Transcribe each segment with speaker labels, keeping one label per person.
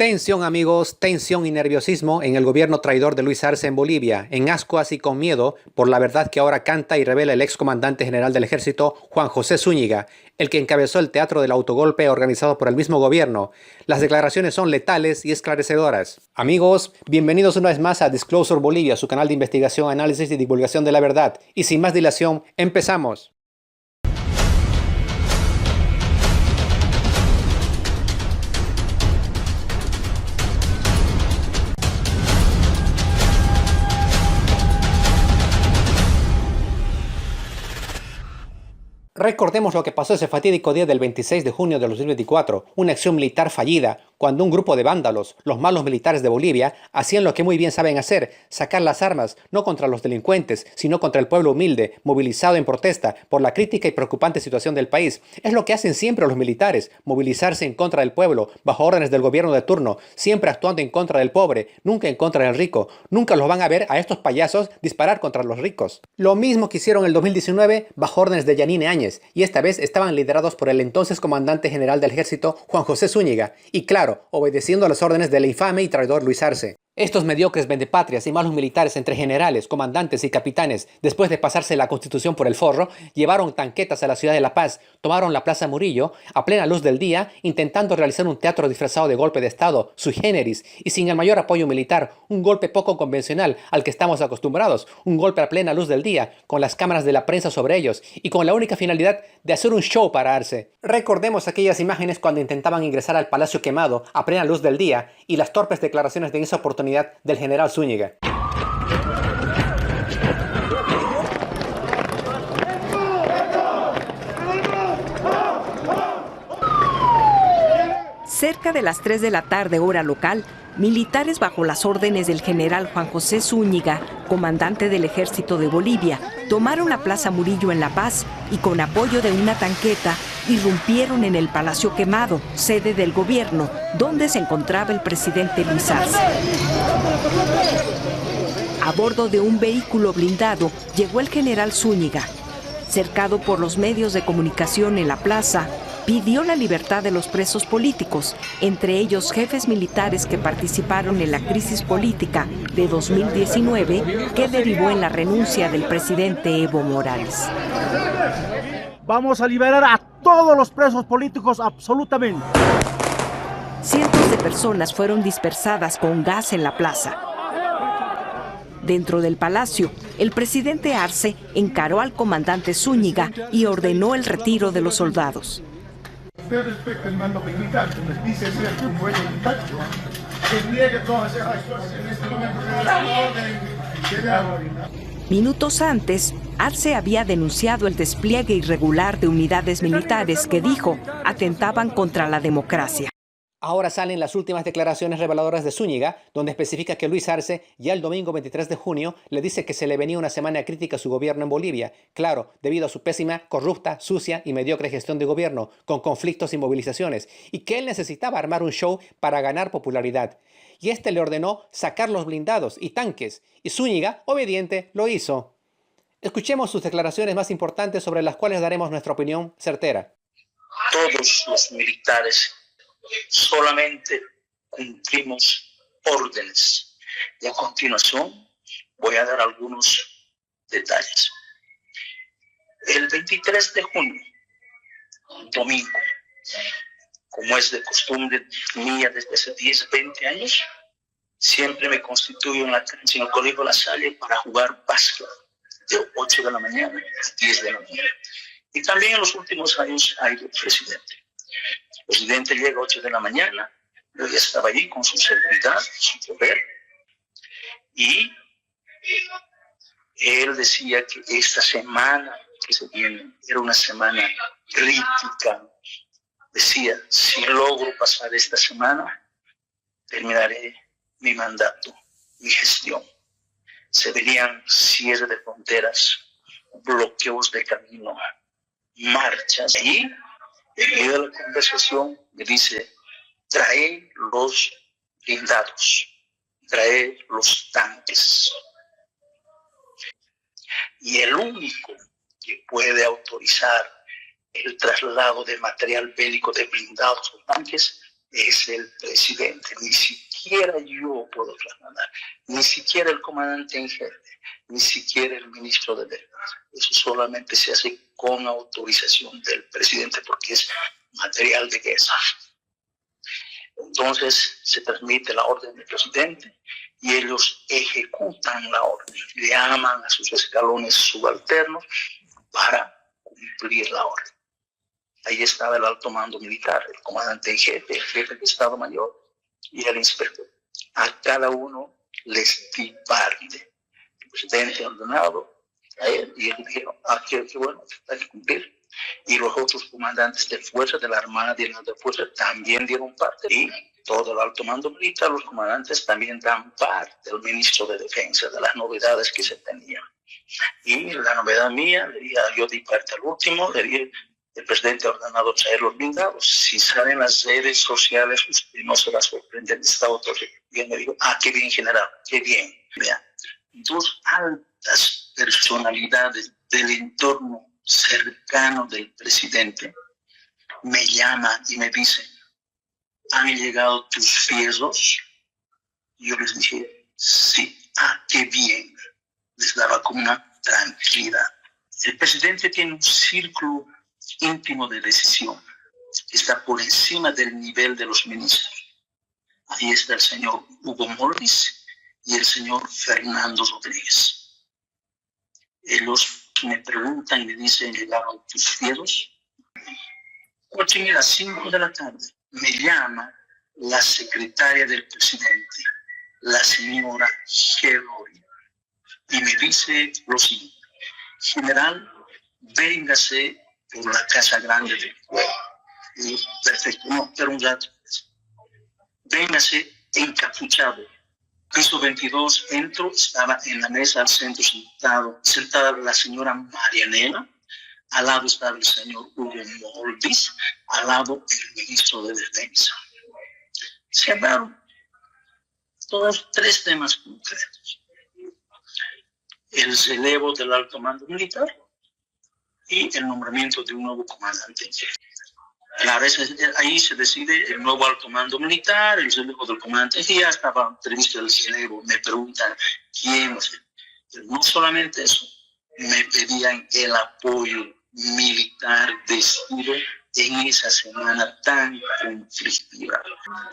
Speaker 1: Tensión amigos, tensión y nerviosismo en el gobierno traidor de Luis Arce en Bolivia, en ascuas y con miedo por la verdad que ahora canta y revela el excomandante general del ejército Juan José Zúñiga, el que encabezó el teatro del autogolpe organizado por el mismo gobierno. Las declaraciones son letales y esclarecedoras. Amigos, bienvenidos una vez más a Disclosure Bolivia, su canal de investigación, análisis y divulgación de la verdad. Y sin más dilación, empezamos. Recordemos lo que pasó ese fatídico día del 26 de junio de 2024, una acción militar fallida, cuando un grupo de vándalos, los malos militares de Bolivia, hacían lo que muy bien saben hacer, sacar las armas, no contra los delincuentes, sino contra el pueblo humilde, movilizado en protesta por la crítica y preocupante situación del país. Es lo que hacen siempre los militares, movilizarse en contra del pueblo, bajo órdenes del gobierno de turno, siempre actuando en contra del pobre, nunca en contra del rico. Nunca los van a ver a estos payasos disparar contra los ricos. Lo mismo que hicieron en el 2019 bajo órdenes de Yanine Áñez, y esta vez estaban liderados por el entonces comandante general del ejército Juan José Zúñiga, y claro, obedeciendo a las órdenes del infame y traidor Luis Arce. Estos mediocres vendepatrias y malos militares entre generales, comandantes y capitanes, después de pasarse la Constitución por el forro, llevaron tanquetas a la ciudad de La Paz, tomaron la Plaza Murillo a plena luz del día, intentando realizar un teatro disfrazado de golpe de Estado, sui generis, y sin el mayor apoyo militar, un golpe poco convencional al que estamos acostumbrados, un golpe a plena luz del día, con las cámaras de la prensa sobre ellos, y con la única finalidad de hacer un show para Arce. Recordemos aquellas imágenes cuando intentaban ingresar al Palacio Quemado a plena luz del día, y las torpes declaraciones de esa oportunidad del general Zúñiga.
Speaker 2: Cerca de las 3 de la tarde, hora local, militares bajo las órdenes del general Juan José Zúñiga, comandante del ejército de Bolivia, tomaron la Plaza Murillo en La Paz y con apoyo de una tanqueta irrumpieron en el Palacio Quemado, sede del gobierno, donde se encontraba el presidente Luis Arce. A bordo de un vehículo blindado llegó el general Zúñiga. Cercado por los medios de comunicación en la plaza, pidió la libertad de los presos políticos, entre ellos jefes militares que participaron en la crisis política de 2019 que derivó en la renuncia del presidente Evo Morales.
Speaker 3: Vamos a liberar a todos los presos políticos, absolutamente.
Speaker 2: Cientos de personas fueron dispersadas con gas en la plaza. Dentro del palacio, el presidente Arce encaró al comandante Zúñiga y ordenó el retiro de los soldados.
Speaker 4: Usted respecta el mando militar, que nos dice ser un buen intacto, que niegue todas esas cosas en este momento.
Speaker 2: Minutos antes, Arce había denunciado el despliegue irregular de unidades militares que dijo atentaban contra la democracia.
Speaker 1: Ahora salen las últimas declaraciones reveladoras de Zúñiga, donde especifica que Luis Arce, ya el domingo 23 de junio, le dice que se le venía una semana crítica a su gobierno en Bolivia, claro, debido a su pésima, corrupta, sucia y mediocre gestión de gobierno, con conflictos y movilizaciones, y que él necesitaba armar un show para ganar popularidad. Y este le ordenó sacar los blindados y tanques, y Zúñiga, obediente, lo hizo. Escuchemos sus declaraciones más importantes sobre las cuales daremos nuestra opinión certera.
Speaker 5: Todos los militares solamente cumplimos órdenes. Y a continuación voy a dar algunos detalles. El 23 de junio, domingo, como es de costumbre mía desde hace 10, 20 años, siempre me constituyo en la cancha en el Colegio La Salle para jugar básquet de 8 de la mañana a 10 de la mañana. Y también en los últimos años ha ido el presidente. El presidente llega a 8 de la mañana, yo ya estaba allí con su seguridad, su poder, y él decía que esta semana que se viene era una semana crítica. Decía, si logro pasar esta semana, terminaré mi mandato, mi gestión. Se verían cierre de fronteras, bloqueos de camino, marchas, y en medio de la conversación me dice, trae los blindados, trae los tanques. Y el único que puede autorizar el traslado de material bélico de blindados o tanques es el presidente. Ni siquiera yo puedo trasladar, ni siquiera el comandante en jefe, ni siquiera el ministro de Defensa. Eso solamente se hace con autorización del presidente porque es material de guerra. Entonces se transmite la orden del presidente y ellos ejecutan la orden. Llaman a sus escalones subalternos para cumplir la orden. Ahí estaba el alto mando militar, el comandante en jefe, el jefe de Estado Mayor y el inspector. A cada uno les di parte. El presidente ordenado a él y él dijeron, qué bueno, hay que cumplir. Y los otros comandantes de fuerza, de la Armada y de la Fuerza, también dieron parte. Y todo el alto mando militar, los comandantes también dan parte, el ministro de Defensa, de las novedades que se tenían. Y la novedad mía, yo di parte al último, le dije, el presidente ha ordenado traer los blindados. Si salen las redes sociales, usted no se va a sorprender. Estaba todo bien. Me dijo, qué bien, general, qué bien. Vean, dos altas personalidades del entorno cercano del presidente me llaman y me dicen, ¿han llegado tus fierros? Yo les dije, sí, qué bien. Les daba como una tranquilidad. El presidente tiene un círculo íntimo de decisión. Está por encima del nivel de los ministros. Ahí está el señor Hugo Morris y el señor Fernando Rodríguez. Ellos me preguntan y me dicen, ¿llegaron tus fieros? 5 de la tarde me llama la secretaria del presidente, la señora Geroria, y me dice lo siguiente: general, véngase por la Casa Grande del Pueblo. Y perfecto, no, pero un rato. Véngase encapuchado. Piso 22, entro, estaba en la mesa al centro sentada la señora Marianela, al lado estaba el señor Hugo Morris, al lado el ministro de Defensa. Se hablaron todos 3 temas concretos: el relevo del alto mando militar y el nombramiento de un nuevo comandante en jefe. Claro, ahí se decide el nuevo alto mando militar, el relevo del comandante, y ya estaba previsto el relevo. Me preguntan quién. No solamente eso, me pedían el apoyo militar decidido en esa semana tan conflictiva.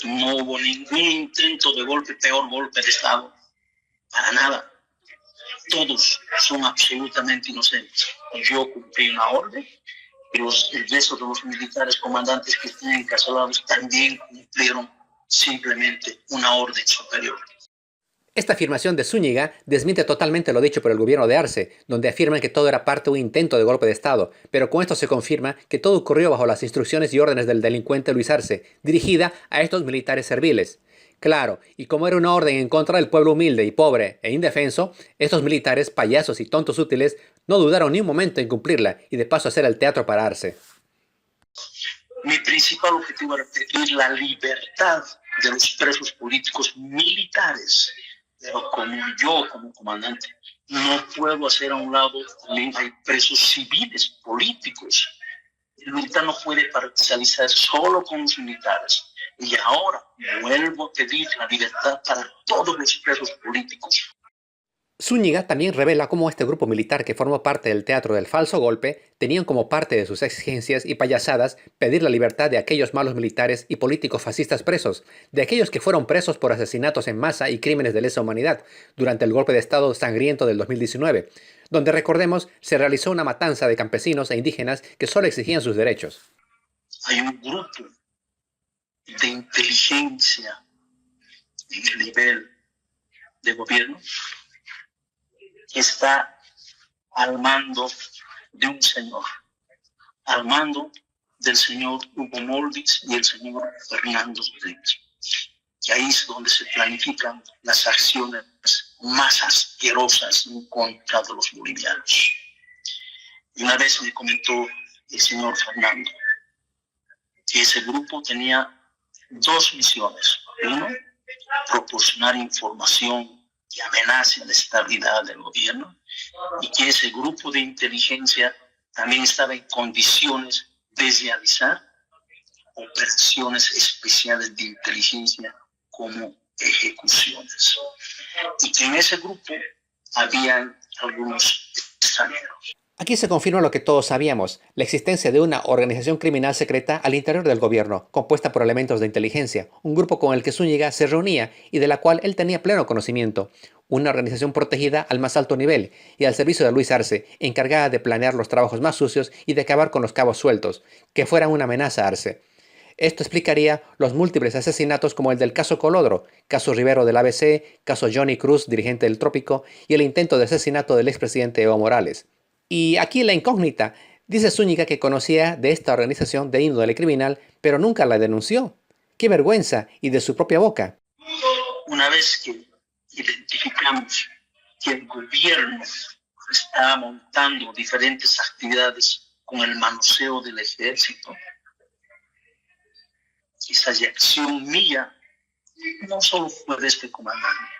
Speaker 5: No hubo ningún intento de golpe, peor golpe de Estado, para nada. Todos son absolutamente inocentes. Yo cumplí una orden, pero el resto de los militares comandantes que están encarcelados también cumplieron simplemente una orden superior.
Speaker 1: Esta afirmación de Zúñiga desmiente totalmente lo dicho por el gobierno de Arce, donde afirman que todo era parte de un intento de golpe de Estado, pero con esto se confirma que todo ocurrió bajo las instrucciones y órdenes del delincuente Luis Arce, dirigida a estos militares serviles. Claro, y como era una orden en contra del pueblo humilde y pobre e indefenso, estos militares, payasos y tontos útiles, no dudaron ni un momento en cumplirla y de paso hacer el teatro para Arce.
Speaker 5: Mi principal objetivo era pedir la libertad de los presos políticos militares, pero como yo, como comandante, no puedo hacer a un lado, también hay presos civiles, políticos. El militar no puede parcializar solo con los militares. Y ahora vuelvo a pedir la libertad para todos los presos políticos.
Speaker 1: Zúñiga también revela cómo este grupo militar que formó parte del teatro del falso golpe tenían como parte de sus exigencias y payasadas pedir la libertad de aquellos malos militares y políticos fascistas presos, de aquellos que fueron presos por asesinatos en masa y crímenes de lesa humanidad durante el golpe de Estado sangriento del 2019, donde, recordemos, se realizó una matanza de campesinos e indígenas que solo exigían sus derechos.
Speaker 5: Hay un grupo de inteligencia en el nivel de gobierno que está al mando de un señor, al mando del señor Hugo Morris y el señor Fernando Rodríguez. Y ahí es donde se planifican las acciones más asquerosas en contra de los bolivianos. Y una vez me comentó el señor Fernando que ese grupo tenía 2 misiones. Uno, proporcionar información que amenace la estabilidad del gobierno, y que ese grupo de inteligencia también estaba en condiciones de realizar operaciones especiales de inteligencia como ejecuciones. Y que en ese grupo habían algunos extranjeros.
Speaker 1: Aquí se confirma lo que todos sabíamos, la existencia de una organización criminal secreta al interior del gobierno, compuesta por elementos de inteligencia, un grupo con el que Zúñiga se reunía y de la cual él tenía pleno conocimiento, una organización protegida al más alto nivel y al servicio de Luis Arce, encargada de planear los trabajos más sucios y de acabar con los cabos sueltos, que fueran una amenaza a Arce. Esto explicaría los múltiples asesinatos como el del caso Colodro, caso Rivero del ABC, caso Johnny Cruz, dirigente del Trópico, y el intento de asesinato del expresidente Evo Morales. Y aquí la incógnita. Dice Zúñiga que conocía de esta organización de índole criminal, pero nunca la denunció. ¡Qué vergüenza! Y de su propia boca.
Speaker 5: Una vez que identificamos que el gobierno estaba montando diferentes actividades con el manoseo del ejército, esa reacción mía no solo fue de este comandante,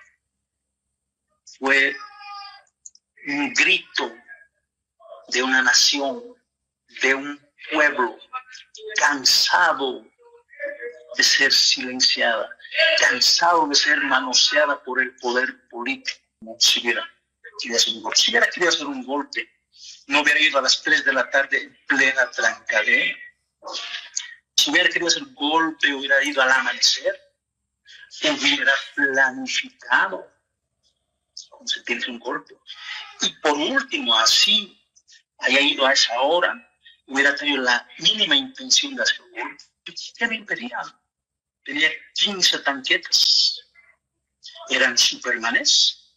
Speaker 5: fue un grito de una nación, de un pueblo cansado de ser silenciada, cansado de ser manoseada por el poder político. No si hubiera querido hacer un golpe, si hubiera querido hacer un golpe, no hubiera ido a las 3 de la tarde en plena trancadera. Si hubiera querido hacer un golpe, hubiera ido al amanecer, hubiera planificado cómo se tiene un golpe. Y por último, así haya ido a esa hora, hubiera tenido la mínima intención de hacer un golpe. Era imperial. Tenía 15 tanquetas. Eran supermanes.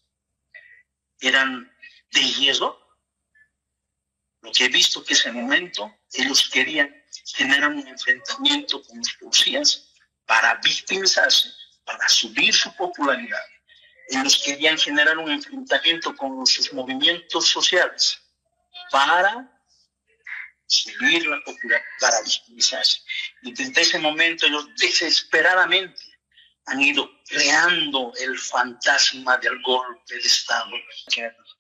Speaker 5: Eran de hierro. Lo que he visto que en ese momento ellos querían generar un enfrentamiento con los policías para victimizarse, para subir su popularidad. Ellos querían generar un enfrentamiento con sus movimientos sociales para subir la popularidad, para victimizarse. Y desde ese momento ellos desesperadamente han ido creando el fantasma del golpe de Estado.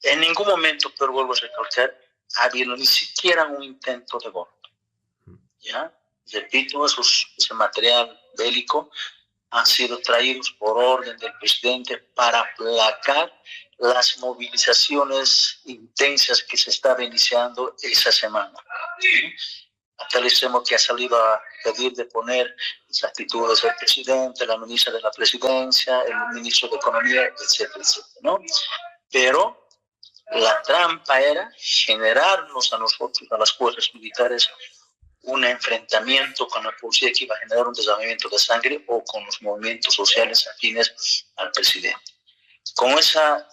Speaker 5: En ningún momento, pero vuelvo a recalcar, ha habido ni siquiera un intento de golpe. ¿Ya? Repito, ese material bélico han sido traídos por orden del presidente para aplacar las movilizaciones intensas que se estaban iniciando esa semana. ¿Sí? Hasta el extremo que ha salido a pedir de poner las actitudes del presidente, la ministra de la presidencia, el ministro de Economía, etcétera, etcétera, ¿no? Pero la trampa era generarnos a nosotros, a las fuerzas militares, un enfrentamiento con la policía que iba a generar un desarmamiento de sangre o con los movimientos sociales afines al presidente. Con esa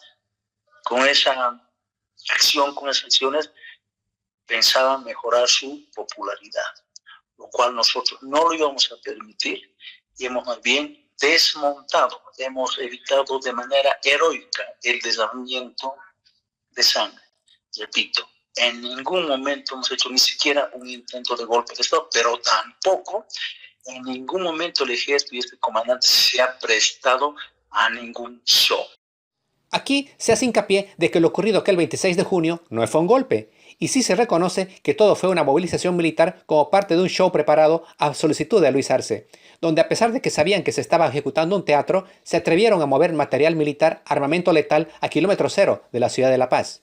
Speaker 5: acción, con esas acciones, pensaban mejorar su popularidad, lo cual nosotros no lo íbamos a permitir y hemos más bien desmontado, hemos evitado de manera heroica el desarmamiento de sangre. Repito, en ningún momento hemos hecho ni siquiera un intento de golpe de Estado, pero tampoco en ningún momento el ejército y este comandante se ha prestado a ningún show.
Speaker 1: Aquí se hace hincapié de que lo ocurrido aquel 26 de junio no fue un golpe, y sí se reconoce que todo fue una movilización militar como parte de un show preparado a solicitud de Luis Arce, donde a pesar de que sabían que se estaba ejecutando un teatro, se atrevieron a mover material militar, armamento letal a kilómetro cero de la ciudad de La Paz.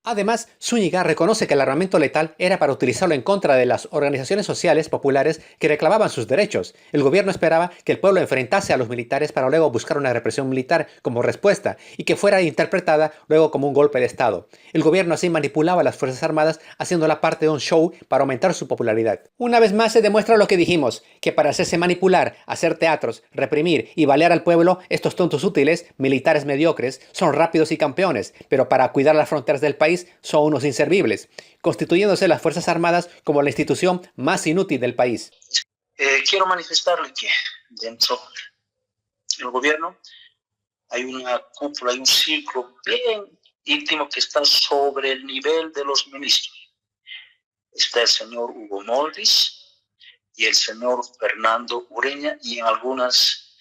Speaker 1: Además, Zúñiga reconoce que el armamento letal era para utilizarlo en contra de las organizaciones sociales populares que reclamaban sus derechos. El gobierno esperaba que el pueblo enfrentase a los militares para luego buscar una represión militar como respuesta y que fuera interpretada luego como un golpe de Estado. El gobierno así manipulaba a las Fuerzas Armadas haciéndola parte de un show para aumentar su popularidad. Una vez más se demuestra lo que dijimos, que para hacerse manipular, hacer teatros, reprimir y balear al pueblo, estos tontos útiles, militares mediocres, son rápidos y campeones, pero para cuidar las fronteras del país son unos inservibles, constituyéndose las Fuerzas Armadas como la institución más inútil del país.
Speaker 5: Quiero manifestarle que dentro del gobierno hay una cúpula, hay un círculo bien íntimo que está sobre el nivel de los ministros. Está el señor Hugo Moldis y el señor Fernando Ureña, y en algunos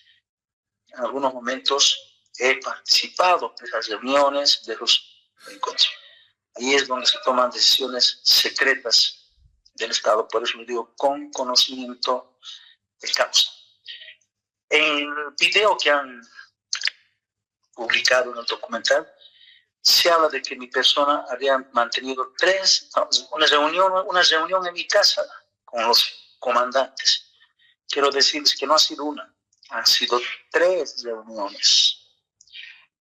Speaker 5: momentos he participado de esas reuniones, de los encuentros. Ahí es donde se toman decisiones secretas del Estado. Por eso le digo, con conocimiento de causa. En el video que han publicado en el documental, se habla de que mi persona había mantenido una reunión en mi casa con los comandantes. Quiero decirles que no ha sido una, han sido 3 reuniones.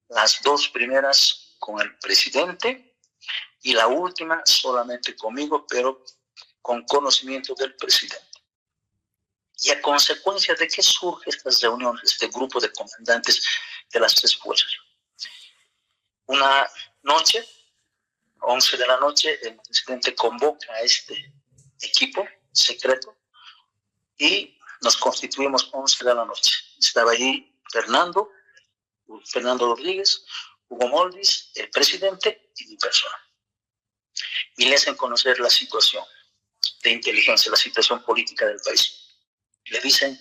Speaker 5: Las 2 primeras con el presidente y la última solamente conmigo, pero con conocimiento del presidente. ¿Y a consecuencia de qué surgen estas reuniones, este grupo de comandantes de las 3 fuerzas? Una noche, 11 de la noche, el presidente convoca a este equipo secreto y nos constituimos 11 de la noche. Estaba allí Fernando Rodríguez, Hugo Moldis, el presidente y mi persona. Y le hacen conocer la situación de inteligencia, la situación política del país. Le dicen,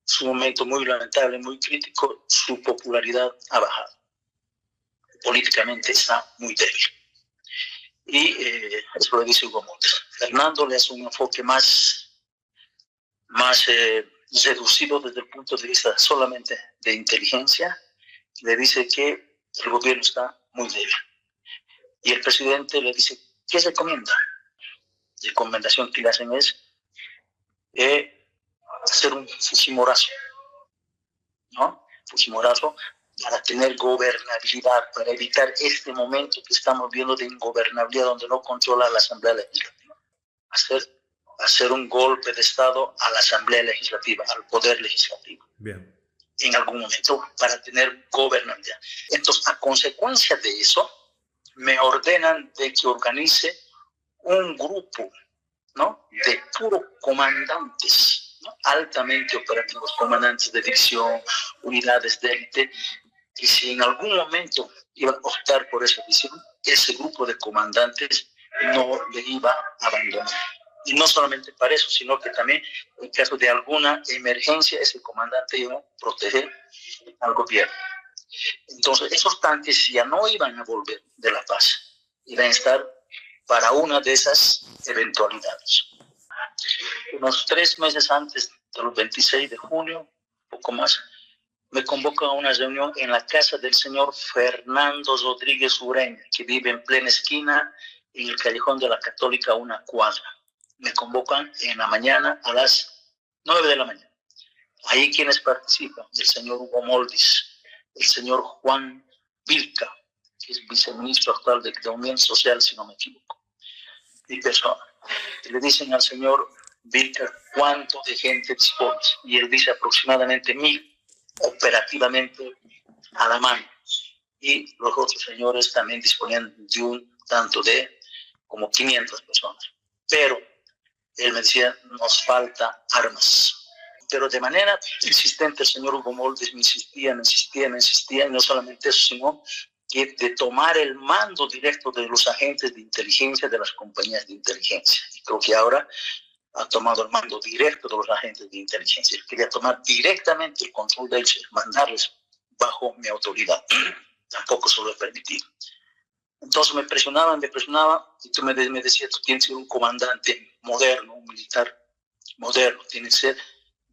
Speaker 5: es un momento muy lamentable, muy crítico, su popularidad ha bajado. Políticamente está muy débil. Y eso lo dice Hugo Moldis. Fernando le hace un enfoque más reducido desde el punto de vista solamente de inteligencia. Le dice que el gobierno está muy débil. Y el presidente le dice, ¿qué se recomienda? La recomendación que le hacen es hacer un Fujimorazo, ¿no? Fujimorazo para tener gobernabilidad, para evitar este momento que estamos viendo de ingobernabilidad donde no controla la Asamblea Legislativa. Hacer un golpe de Estado a la Asamblea Legislativa, al Poder Legislativo.
Speaker 6: Bien.
Speaker 5: En algún momento para tener gobernabilidad. Entonces, a consecuencia de eso, me ordenan de que organice un grupo, ¿no?, de puros comandantes, ¿no?, altamente operativos, comandantes de división, unidades de élite, y si en algún momento iban a optar por esa visión, ese grupo de comandantes no le iba a abandonar. Y no solamente para eso, sino que también en caso de alguna emergencia, ese comandante iba a proteger al gobierno. Entonces, esos tanques ya no iban a volver de La Paz, iban a estar para una de esas eventualidades. Unos 3 meses antes del 26 de junio, poco más, me convocan a una reunión en la casa del señor Fernando Rodríguez Ureña, que vive en plena esquina, en el Callejón de la Católica, una cuadra. Me convocan en la mañana a las 9 de la mañana. Ahí quienes participan, el señor Hugo Moldis, el señor Juan Vilca, que es viceministro actual de Economía Social, si no me equivoco, mi persona. Y le dicen al señor Vilca cuánto de gente dispone, y él dice aproximadamente 1000 operativamente a la mano. Y los otros señores también disponían de un tanto de como 500 personas. Pero él me decía, nos falta armas. Pero de manera insistente el señor Hugo Moldis me insistía, y no solamente eso, sino que de tomar el mando directo de los agentes de inteligencia de las compañías de inteligencia. Y creo que ahora ha tomado el mando directo de los agentes de inteligencia. Él quería tomar directamente el control de ellos, mandarles bajo mi autoridad. Tampoco se lo he permitido. Entonces me presionaban, y tú me decías, tú tienes que ser un comandante moderno, un militar moderno, tienes que ser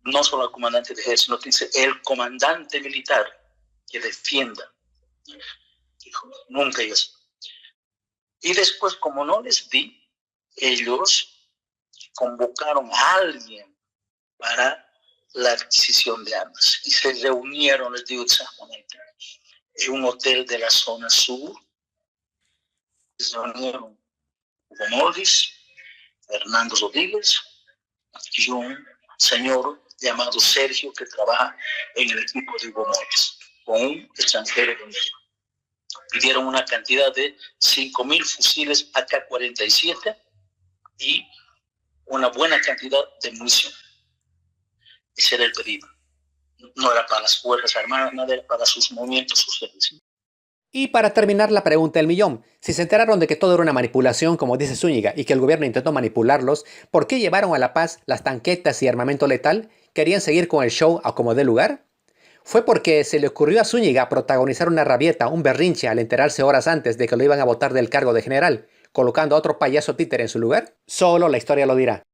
Speaker 5: no solo el comandante de ejército, sino tienes que ser el comandante militar que defienda. Dijo, nunca yo sé. Y después, como no les di, ellos convocaron a alguien para la adquisición de armas y se reunieron, les digo exactamente, en un hotel de la zona sur. Se reunieron Hugo Moldis, Fernando Rodríguez y un señor llamado Sergio que trabaja en el equipo de Hugo Moldis, con un extranjero de México. Pidieron una cantidad de 5,000 fusiles AK-47 y una buena cantidad de munición. Ese era el pedido. No era para las Fuerzas Armadas, nada, era para sus movimientos sociales.
Speaker 1: Y para terminar la pregunta del millón, si se enteraron de que todo era una manipulación, como dice Zúñiga, y que el gobierno intentó manipularlos, ¿por qué llevaron a La Paz las tanquetas y armamento letal? ¿Querían seguir con el show a como dé lugar? ¿Fue porque se le ocurrió a Zúñiga protagonizar una rabieta, un berrinche al enterarse horas antes de que lo iban a botar del cargo de general, colocando a otro payaso títere en su lugar? Solo la historia lo dirá.